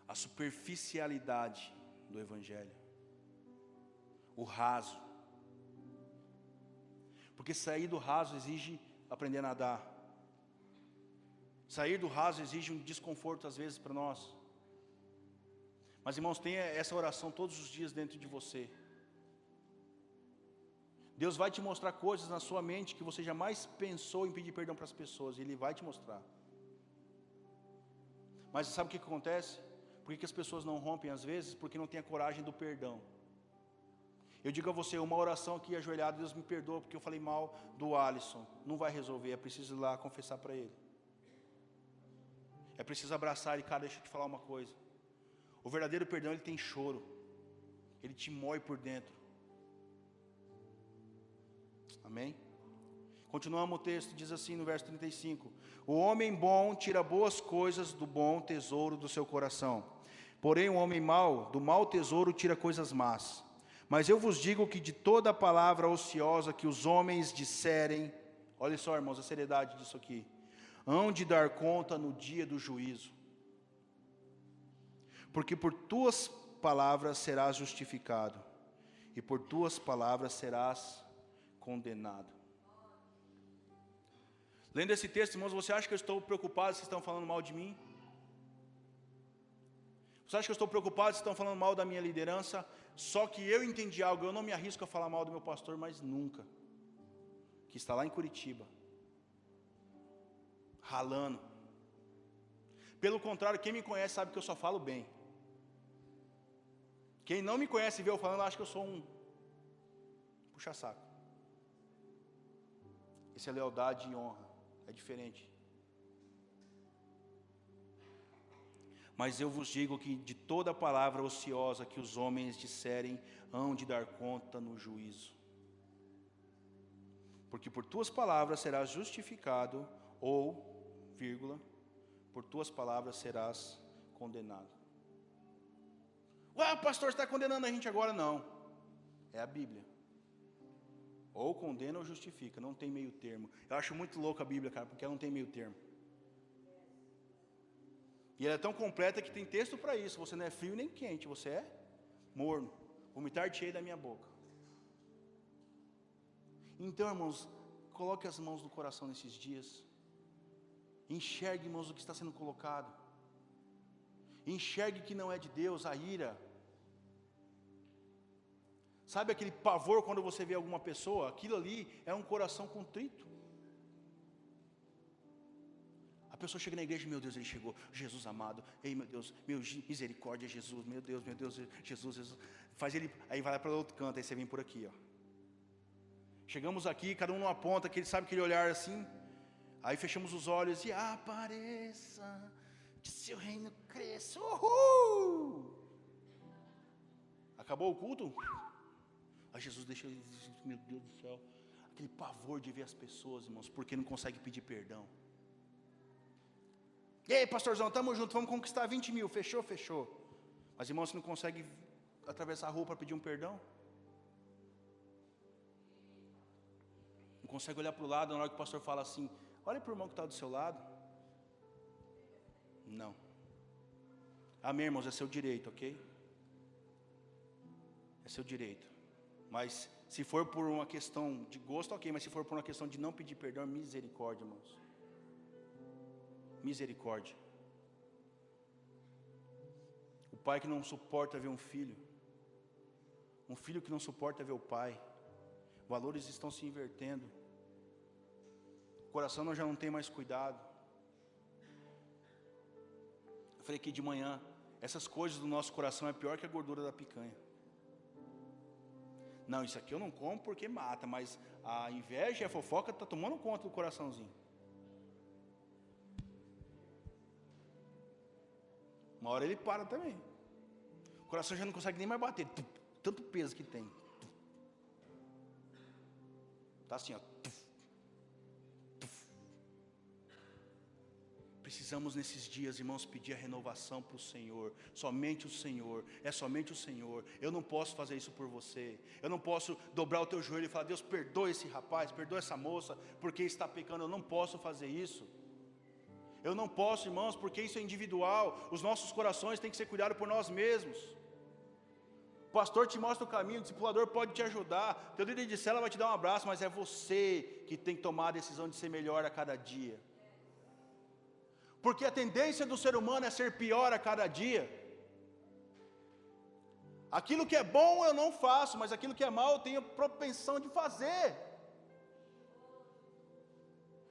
A superficialidade do Evangelho. O raso. Porque sair do raso exige aprender a nadar. Sair do raso exige um desconforto às vezes para nós. Mas, irmãos, tenha essa oração todos os dias dentro de você. Deus vai te mostrar coisas na sua mente que você jamais pensou em pedir perdão para as pessoas. Ele vai te mostrar. Mas sabe o que acontece? Por que as pessoas não rompem às vezes? Porque não tem a coragem do perdão. Eu digo a você, uma oração aqui ajoelhada, Deus me perdoa porque eu falei mal do Alisson. Não vai resolver, é preciso ir lá confessar para ele. É preciso abraçar ele. Cara, deixa eu te falar uma coisa. O verdadeiro perdão, ele tem choro. Ele te mói por dentro. Amém? Continuamos o texto, diz assim no verso 35. O homem bom tira boas coisas do bom tesouro do seu coração. Porém o homem mau, do mau tesouro tira coisas más. Mas eu vos digo que de toda palavra ociosa que os homens disserem, olha só, irmãos, a seriedade disso aqui, hão de dar conta no dia do juízo. Porque por tuas palavras serás justificado, e por tuas palavras serás condenado. Lendo esse texto, irmãos, você acha que eu estou preocupado se estão falando mal de mim? Você acha que eu estou preocupado se estão falando mal da minha liderança? Só que eu entendi algo, eu não me arrisco a falar mal do meu pastor, mas nunca. Que está lá em Curitiba. Ralando. Pelo contrário, quem me conhece sabe que eu só falo bem. Quem não me conhece e vê eu falando, acha que eu sou um puxa-saco. Isso é lealdade e honra, é diferente. Mas eu vos digo que de toda palavra ociosa que os homens disserem, hão de dar conta no juízo. Porque por tuas palavras serás justificado, ou, vírgula, por tuas palavras serás condenado. Ué, o pastor está condenando a gente agora? Não, é a Bíblia. Ou condena ou justifica, não tem meio termo. Eu acho muito louco a Bíblia, cara, porque ela não tem meio termo. E ela é tão completa que tem texto para isso. Você não é frio nem quente, você é morno. Vomitar-te-ei da minha boca. Então, irmãos, coloque as mãos no coração nesses dias. Enxergue, irmãos, o que está sendo colocado. Enxergue que não é de Deus a ira. Sabe aquele pavor quando você vê alguma pessoa? Aquilo ali é um coração contrito. A pessoa chega na igreja, meu Deus, ele chegou, Jesus amado, ei meu Deus, misericórdia, Jesus, meu Deus, Jesus, faz ele, aí vai lá para o outro canto, aí você vem por aqui, ó. Chegamos aqui, cada um numa ponta, que ele sabe aquele olhar assim, aí fechamos os olhos e apareça, que seu reino cresça, uhul! Acabou o culto? Aí Jesus deixa ele, meu Deus do céu, aquele pavor de ver as pessoas, irmãos, porque não consegue pedir perdão. E aí, pastorzão, estamos juntos, vamos conquistar 20 mil, fechou? Fechou. Mas, irmão, você não consegue atravessar a rua para pedir um perdão? Não consegue olhar para o lado na hora que o pastor fala assim, olha para o irmão que está do seu lado. Não. Amém, irmãos, é seu direito, ok? É seu direito. Mas, se for por uma questão de gosto, ok, mas se for por uma questão de não pedir perdão, é misericórdia, irmãos. Misericórdia. O pai que não suporta ver um filho que não suporta ver o pai, valores estão se invertendo, o coração já não tem mais cuidado. Eu falei que de manhã, essas coisas do nosso coração é pior que a gordura da picanha. Não, isso aqui eu não como porque mata, mas a inveja e a fofoca está tomando conta do coraçãozinho. Uma hora ele para também. O coração já não consegue nem mais bater. Tanto peso que tem. Está assim, ó. Precisamos nesses dias, irmãos, pedir a renovação para o Senhor. Somente o Senhor. É somente o Senhor. Eu não posso fazer isso por você. Eu não posso dobrar o teu joelho e falar, Deus, perdoa esse rapaz, perdoa essa moça, porque está pecando. Eu não posso fazer isso. Eu não posso, irmãos, porque isso é individual. Os nossos corações têm que ser cuidados por nós mesmos. O pastor te mostra o caminho, o discipulador pode te ajudar, teu líder de célula vai te dar um abraço, mas é você que tem que tomar a decisão de ser melhor a cada dia. Porque a tendência do ser humano é ser pior a cada dia. Aquilo que é bom eu não faço, mas aquilo que é mal eu tenho propensão de fazer.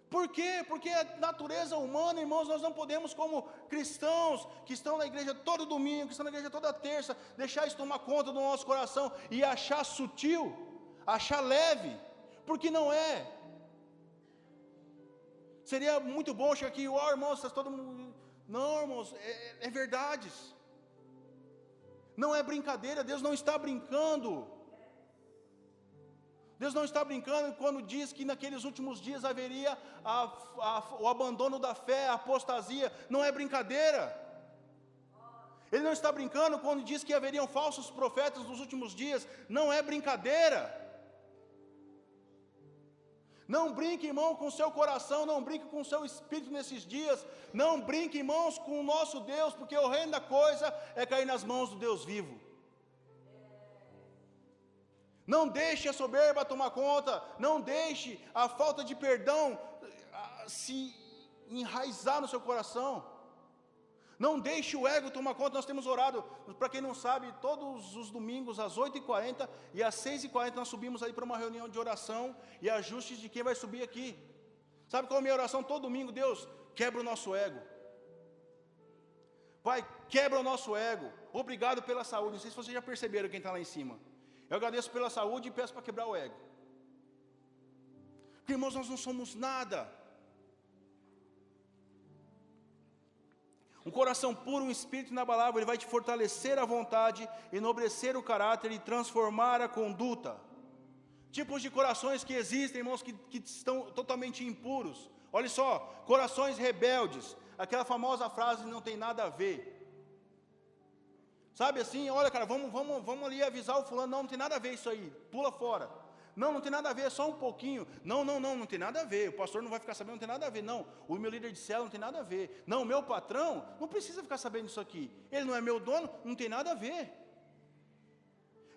Por quê? Porque a natureza humana, irmãos, nós não podemos, como cristãos que estão na igreja todo domingo, que estão na igreja toda terça, deixar isso tomar conta do nosso coração e achar sutil, achar leve, porque não é. Seria muito bom chegar aqui, ó, irmãos, todo mundo. Não, irmãos, é verdades. Não é brincadeira, Deus não está brincando. Deus não está brincando quando diz que naqueles últimos dias haveria o abandono da fé, a apostasia. Não é brincadeira. Ele não está brincando quando diz que haveriam falsos profetas nos últimos dias. Não é brincadeira. Não brinque, irmão, com o seu coração, não brinque com o seu espírito nesses dias. Não brinque, irmãos, com o nosso Deus, porque o reino da coisa é cair nas mãos do Deus vivo. Não deixe a soberba tomar conta, não deixe a falta de perdão se enraizar no seu coração. Não deixe o ego tomar conta. Nós temos orado, para quem não sabe, todos os domingos às 8h40 e às 6h40 nós subimos aí para uma reunião de oração e ajustes de quem vai subir aqui. Sabe qual é a minha oração todo domingo? Deus, quebra o nosso ego. Pai, quebra o nosso ego. Obrigado pela saúde. Não sei se vocês já perceberam quem está lá em cima. Eu agradeço pela saúde e peço para quebrar o ego. Porque, irmãos, nós não somos nada. Um coração puro, um espírito inabalável, ele vai te fortalecer a vontade, enobrecer o caráter e transformar a conduta. Tipos de corações que existem, irmãos, que estão totalmente impuros. Olha só, corações rebeldes. Aquela famosa frase, não tem nada a ver. Sabe assim, olha cara, vamos ali avisar o fulano, não tem nada a ver isso aí, pula fora. Não tem nada a ver, é só um pouquinho. Não tem nada a ver. O pastor não vai ficar sabendo, não tem nada a ver. Não, o meu líder de célula não tem nada a ver. Não, o meu patrão não precisa ficar sabendo disso aqui. Ele não é meu dono, não tem nada a ver.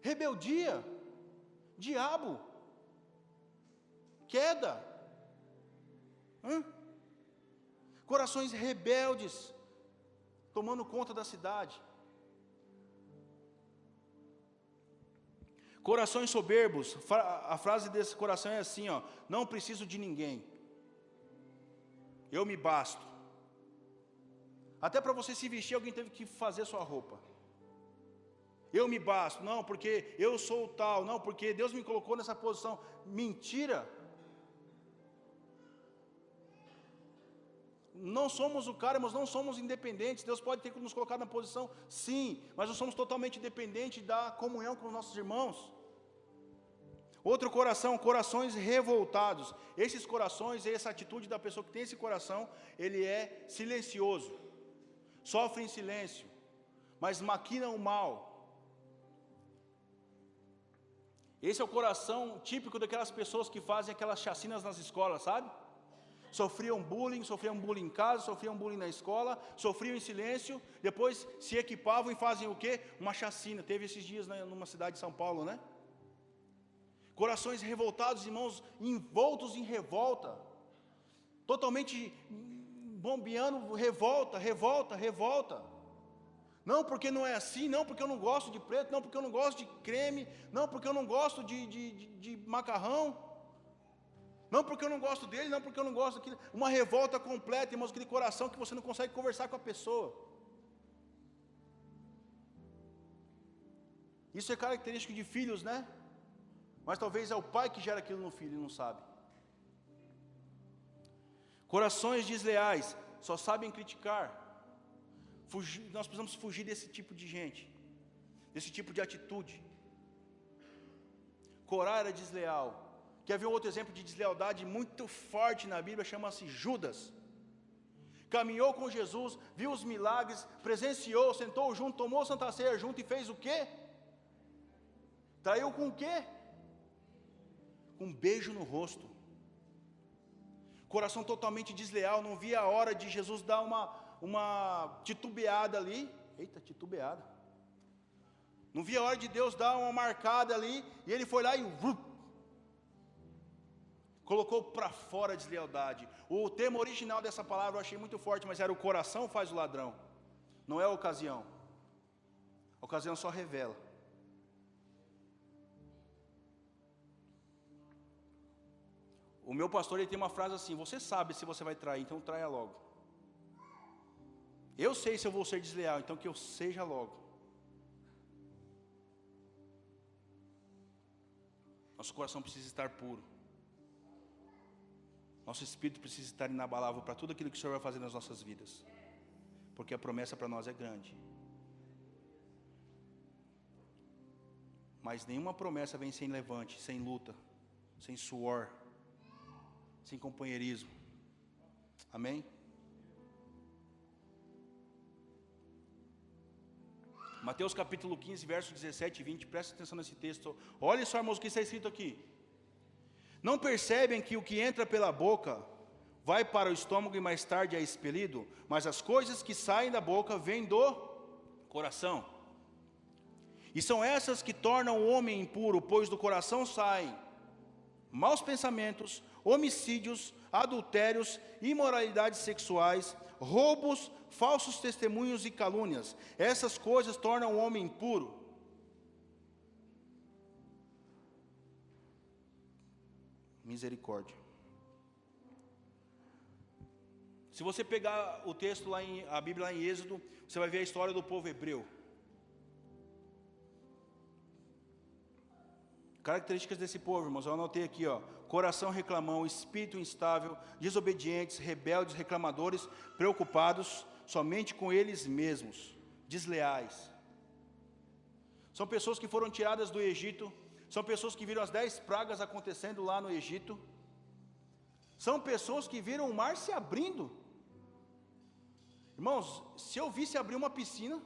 Rebeldia, diabo, queda, corações rebeldes, tomando conta da cidade. Corações soberbos, a frase desse coração é assim, ó: não preciso de ninguém, eu me basto. Até para você se vestir, alguém teve que fazer sua roupa. Eu me basto, não, porque eu sou o tal, não, porque Deus me colocou nessa posição. Mentira. Não somos o cara, mas não somos independentes. Deus pode ter nos colocado na posição, sim, mas nós somos totalmente dependentes da comunhão com os nossos irmãos. Outro coração, corações revoltados. Esses corações, essa atitude da pessoa que tem esse coração, ele é silencioso, sofre em silêncio, mas maquina o mal. Esse é o coração típico daquelas pessoas que fazem aquelas chacinas nas escolas, sabe? Sofriam bullying em casa, sofriam bullying na escola, sofriam em silêncio, depois se equipavam e fazem o quê? Uma chacina. Teve esses dias numa cidade de São Paulo, né? Corações revoltados, irmãos, envoltos em revolta, totalmente bombeando revolta. Não, porque não é assim, não, porque eu não gosto de preto, não, porque eu não gosto de creme, não, porque eu não gosto de macarrão, não, porque eu não gosto dele, não, porque eu não gosto daquilo. Uma revolta completa, irmãos, aquele coração que você não consegue conversar com a pessoa. Isso é característico de filhos, né? Mas talvez é o pai que gera aquilo no filho e não sabe. Corações desleais, só sabem criticar. Nós precisamos fugir desse tipo de gente, desse tipo de atitude. Corá era desleal. Quer ver um outro exemplo de deslealdade muito forte na Bíblia? Chama-se Judas. Caminhou com Jesus, viu os milagres, presenciou, sentou junto, tomou Santa Ceia junto e fez o quê? Traiu com o quê? Com um beijo no rosto. Coração totalmente desleal, não via a hora de Jesus dar uma titubeada ali. Eita, titubeada. Não via a hora de Deus dar uma marcada ali, e ele foi lá e colocou para fora a deslealdade. O termo original dessa palavra eu achei muito forte, mas era: o coração faz o ladrão, não é a ocasião. A ocasião só revela. O meu pastor, ele tem uma frase assim: você sabe se você vai trair, então traia logo. Eu sei se eu vou ser desleal, então que eu seja logo. Nosso coração precisa estar puro. Nosso espírito precisa estar inabalável para tudo aquilo que o Senhor vai fazer nas nossas vidas. Porque a promessa para nós é grande. Mas nenhuma promessa vem sem levante, sem luta, sem suor, sem companheirismo. Amém? Mateus capítulo 15, versos 17 e 20, presta atenção nesse texto. Olha só, irmãos, o que está escrito aqui. Não percebem que o que entra pela boca vai para o estômago e mais tarde é expelido? Mas as coisas que saem da boca vêm do coração. E são essas que tornam o homem impuro, pois do coração saem maus pensamentos, homicídios, adultérios, imoralidades sexuais, roubos, falsos testemunhos e calúnias. Essas coisas tornam o homem impuro. Misericórdia. Se você pegar o texto lá a Bíblia lá em Êxodo, você vai ver a história do povo hebreu. Características desse povo, irmãos, eu anotei aqui, ó: coração reclamão, espírito instável, desobedientes, rebeldes, reclamadores, preocupados somente com eles mesmos, desleais. São pessoas que foram tiradas do Egito, são pessoas que viram as 10 pragas acontecendo lá no Egito, são pessoas que viram o mar se abrindo. Irmãos, se eu visse abrir uma piscina, eu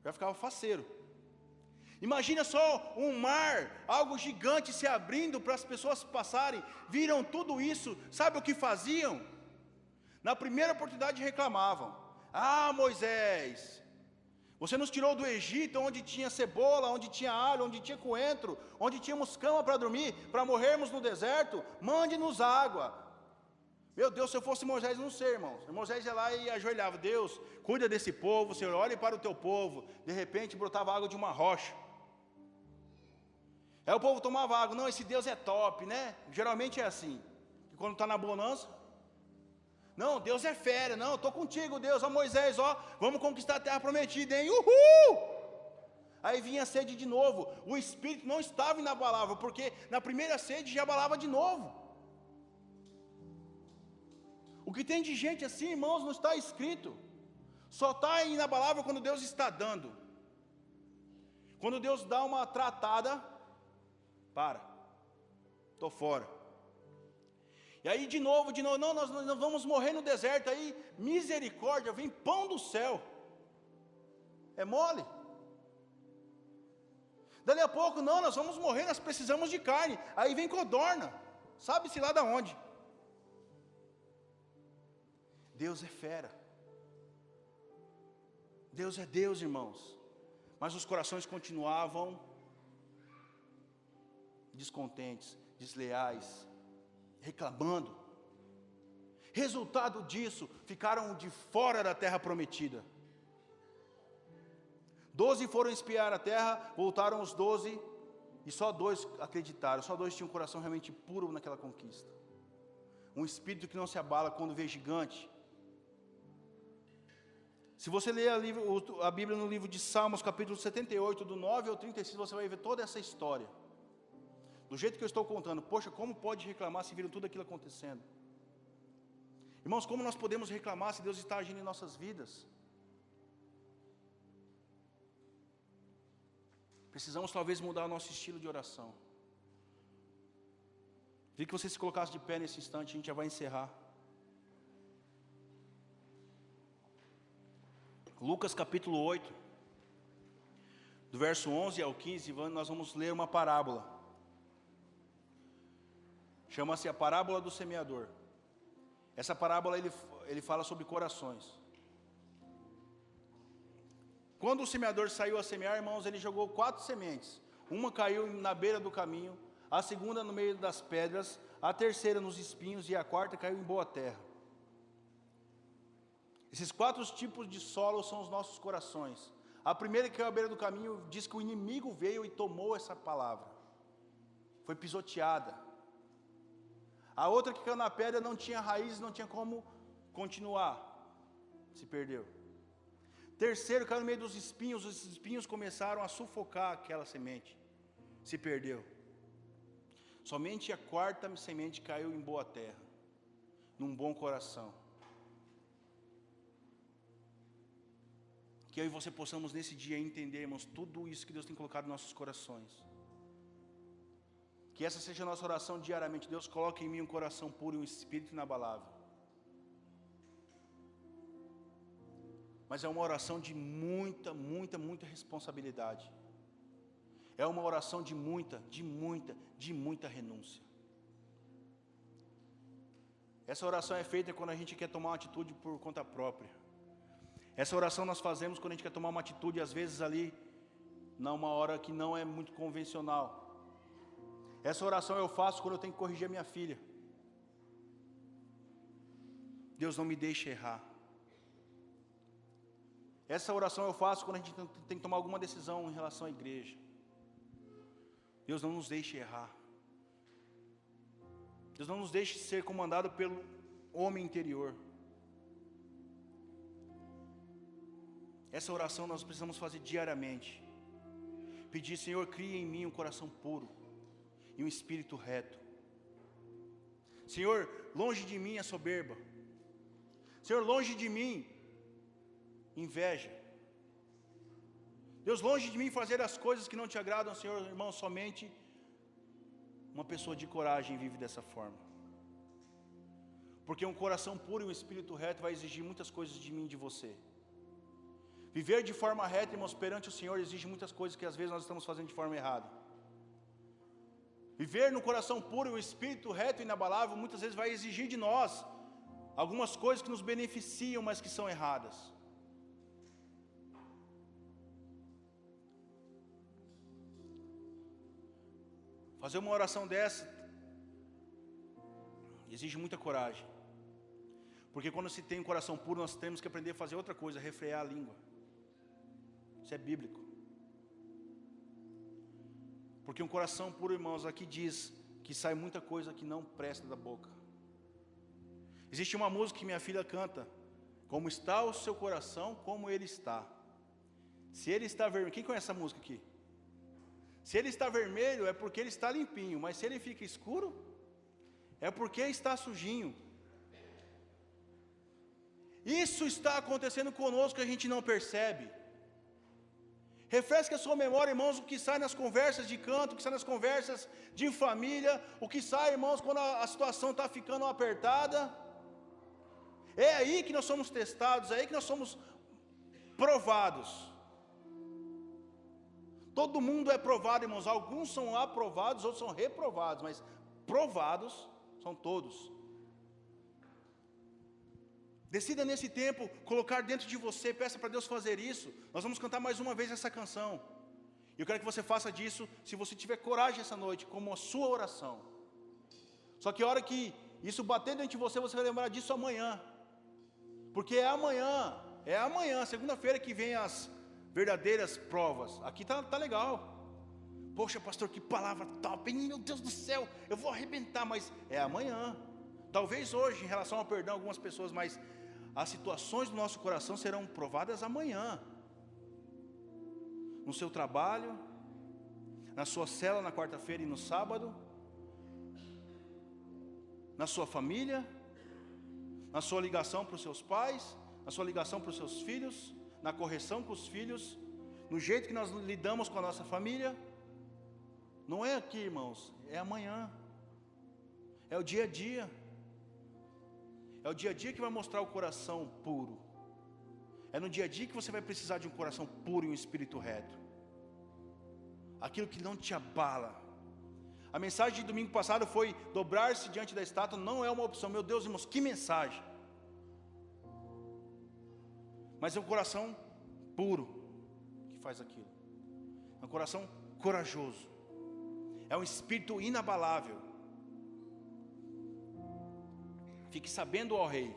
já ficava faceiro. Imagina só um mar, algo gigante se abrindo para as pessoas passarem. Viram tudo isso, sabe o que faziam? Na primeira oportunidade reclamavam: ah, Moisés, você nos tirou do Egito, onde tinha cebola, onde tinha alho, onde tinha coentro, onde tínhamos cama para dormir, para morrermos no deserto. Mande-nos água. Meu Deus, se eu fosse Moisés, não sei, irmãos. Moisés ia lá e ajoelhava: Deus, cuida desse povo, Senhor, olhe para o teu povo. De repente brotava água de uma rocha. Aí o povo tomava água. Não, esse Deus é top, né? Geralmente é assim, que quando está na bonança, não, Deus é fera, não, estou contigo, Deus, ó Moisés, ó, vamos conquistar a terra prometida, hein? Uhul! Aí vinha a sede de novo. O espírito não estava inabalável, porque na primeira sede já abalava de novo. O que tem de gente assim, irmãos, não está escrito. Só está inabalável quando Deus está dando. Quando Deus dá uma tratada, estou fora. E aí de novo, não, nós vamos morrer no deserto. Aí, misericórdia, vem pão do céu. É mole. Dali a pouco, não, nós vamos morrer, nós precisamos de carne. Aí vem codorna, sabe-se lá de onde. Deus é fera. Deus é Deus, irmãos. Mas os corações continuavam descontentes, desleais, reclamando. Resultado disso, ficaram de fora da terra prometida. 12 foram espiar a terra, voltaram os 12, e só 2 acreditaram, só 2 tinham um coração realmente puro naquela conquista. Um espírito que não se abala quando vê gigante. Se você ler a Bíblia no livro de Salmos, capítulo 78, do 9 ao 36, você vai ver toda essa história. Do jeito que eu estou contando. Poxa, como pode reclamar se viram tudo aquilo acontecendo? Irmãos, como nós podemos reclamar se Deus está agindo em nossas vidas? Precisamos talvez mudar o nosso estilo de oração. Queria que você se colocasse de pé nesse instante, a gente já vai encerrar. Lucas capítulo 8, do verso 11 ao 15, nós vamos ler uma parábola. Chama-se a parábola do semeador. Essa parábola ele fala sobre corações. Quando o semeador saiu a semear, irmãos, ele jogou 4 sementes. Uma caiu na beira do caminho, a segunda no meio das pedras, a terceira nos espinhos e a quarta caiu em boa terra. Esses 4 tipos de solo são os nossos corações. A primeira que caiu à beira do caminho diz que o inimigo veio e tomou essa palavra. Foi pisoteada. A outra que caiu na pedra não tinha raízes, não tinha como continuar. Se perdeu. Terceiro caiu no meio dos espinhos, os espinhos começaram a sufocar aquela semente. Se perdeu. Somente a quarta semente caiu em boa terra, num bom coração. Que eu e você possamos nesse dia entendermos tudo isso que Deus tem colocado em nossos corações. Que essa seja a nossa oração diariamente. Deus, coloque em mim um coração puro e um espírito inabalável. Mas é uma oração de muita responsabilidade. É uma oração de muita renúncia. Essa oração é feita quando a gente quer tomar uma atitude por conta própria. Essa oração nós fazemos quando a gente quer tomar uma atitude, às vezes ali, numa hora que não é muito convencional. Essa oração eu faço quando eu tenho que corrigir a minha filha. Deus, não me deixe errar. Essa oração eu faço quando a gente tem que tomar alguma decisão em relação à igreja. Deus, não nos deixe errar. Deus, não nos deixe ser comandado pelo homem interior. Essa oração nós precisamos fazer diariamente. Pedir, Senhor, cria em mim um coração puro e um espírito reto. Senhor, longe de mim a soberba. Senhor, longe de mim inveja. Deus, longe de mim fazer as coisas que não te agradam, Senhor, irmão, somente uma pessoa de coragem vive dessa forma. Porque um coração puro e um espírito reto vai exigir muitas coisas de mim e de você. Viver de forma reta, irmãos, perante o Senhor exige muitas coisas que às vezes nós estamos fazendo de forma errada. Viver no coração puro e o espírito reto e inabalável muitas vezes vai exigir de nós algumas coisas que nos beneficiam, mas que são erradas. Fazer uma oração dessa exige muita coragem. Porque quando se tem um coração puro, nós temos que aprender a fazer outra coisa, refrear a língua. Isso é bíblico. Porque um coração puro, irmãos, aqui diz que sai muita coisa que não presta da boca. Existe uma música que minha filha canta: como está o seu coração, como ele está. Se ele está vermelho, quem conhece essa música aqui? Se ele está vermelho é porque ele está limpinho, mas se ele fica escuro, é porque está sujinho. Isso está acontecendo conosco que a gente não percebe. Refresque a sua memória, irmãos, o que sai nas conversas de canto, o que sai nas conversas de família, o que sai, irmãos, quando a situação está ficando apertada. É aí que nós somos testados, é aí que nós somos provados. Todo mundo é provado, irmãos. Alguns são aprovados, outros são reprovados, mas provados são todos. Decida nesse tempo colocar dentro de você, peça para Deus fazer isso. Nós vamos cantar mais uma vez essa canção. Eu quero que você faça disso, se você tiver coragem essa noite, como a sua oração. Só que a hora que isso bater dentro de você, você vai lembrar disso amanhã. Porque é amanhã, segunda-feira que vem as verdadeiras provas. Aqui tá legal. Poxa, pastor, que palavra top, hein? Meu Deus do céu, eu vou arrebentar, mas é amanhã. Talvez hoje, em relação ao perdão, algumas pessoas, mas as situações do nosso coração serão provadas amanhã. No seu trabalho, na sua cela na quarta-feira e no sábado, na sua família, na sua ligação para os seus pais, na sua ligação para os seus filhos, na correção com os filhos, no jeito que nós lidamos com a nossa família. Não é aqui, irmãos, é amanhã. É o dia a dia. É o dia a dia que vai mostrar o coração puro. É no dia a dia que você vai precisar de um coração puro e um espírito reto. Aquilo que não te abala. A mensagem de domingo passado foi: dobrar-se diante da estátua não é uma opção. Meu Deus, irmãos, que mensagem! Mas é um coração puro que faz aquilo. É um coração corajoso. É um espírito inabalável. Fique sabendo, ó Rei,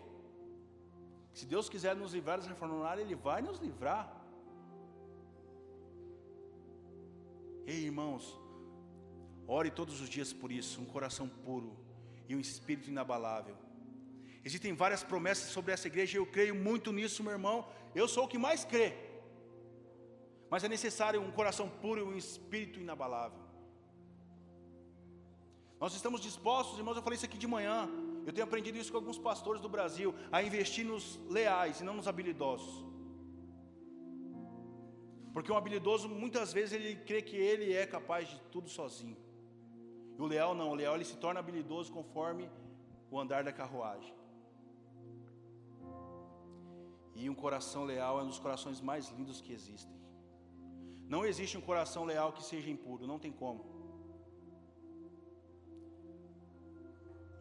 que se Deus quiser nos livrar dessa fornalha, Ele vai nos livrar. Ei, irmãos, ore todos os dias por isso, um coração puro e um espírito inabalável. Existem várias promessas sobre essa igreja, eu creio muito nisso, meu irmão. Eu sou o que mais crê. Mas é necessário um coração puro e um espírito inabalável. Nós estamos dispostos, irmãos, eu falei isso aqui de manhã. Eu tenho aprendido isso com alguns pastores do Brasil, a investir nos leais e não nos habilidosos. Porque um habilidoso, muitas vezes, ele crê que ele é capaz de tudo sozinho. E o leal não, o leal ele se torna habilidoso conforme o andar da carruagem. E um coração leal é um dos corações mais lindos que existem. Não existe um coração leal que seja impuro, não tem como.